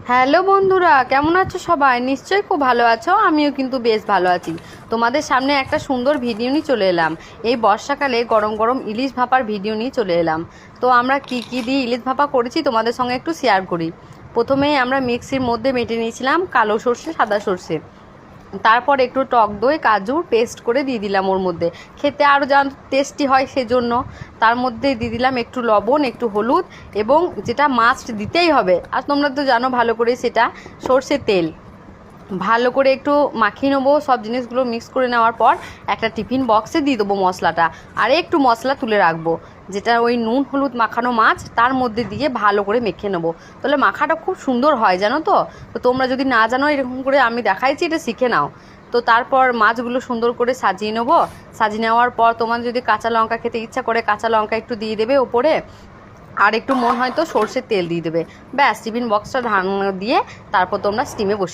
Hello বন্ধুরা, কেমন আছো সবাই? নিশ্চয়ই খুব ভালো আছো। আমিও কিন্তু বেশ ভালো আছি। তোমাদের সামনে একটা সুন্দর ভিডিও নিয়ে চলে এলাম। এই বর্ষাকালে গরম গরম ইলিশ ভাপার ভিডিও নিয়ে চলে এলাম। তো আমরা কি কি দিয়ে ইলিশ ভাপা করেছি তোমাদের সঙ্গে একটু শেয়ার করি। প্রথমে আমরা মিক্সির মধ্যে মেটে নিয়েছিলাম কালো সর্ষে, সাদা সর্ষে। তারপর একটু টক দই, কাজু পেস্ট করে দিয়ে দিলাম ওর মধ্যে, খেতে আরও যেন টেস্টি হয় সেজন্য। তার মধ্যে দিয়ে দিলাম একটু লবণ, একটু হলুদ, এবং যেটা মাস্ট দিতেই হবে, আর তোমরা তো জানো ভালো করে, সেটা সর্ষের তেল। ভালো করে একটু মাখিয়ে নেবো। সব জিনিসগুলো মিক্স করে নেওয়ার পর একটা টিফিন বক্সে দিয়ে দেবো মশলাটা, আর একটু মশলা তুলে রাখবো, যেটা ওই নুন হলুদ মাখানো মাছ তার মধ্যে দিয়ে ভালো করে মেখে নেবো। তাহলে মাখাটা খুব সুন্দর হয়, জানো তো। তো তোমরা যদি না জানো, এরকম করে আমি দেখাইছি, এটা শিখে নাও। তো তারপর মাছগুলো সুন্দর করে সাজিয়ে নেবো। সাজিয়ে নেওয়ার পর তোমার যদি কাঁচা লঙ্কা খেতে ইচ্ছা করে, কাঁচা লঙ্কা একটু দিয়ে দেবে ওপরে, আর একটু মন হয়তো সর্ষের তেল দিয়ে দেবে। ব্যাস, টিফিন বক্সটা দিয়ে তারপর তোমরা স্টিমে বসে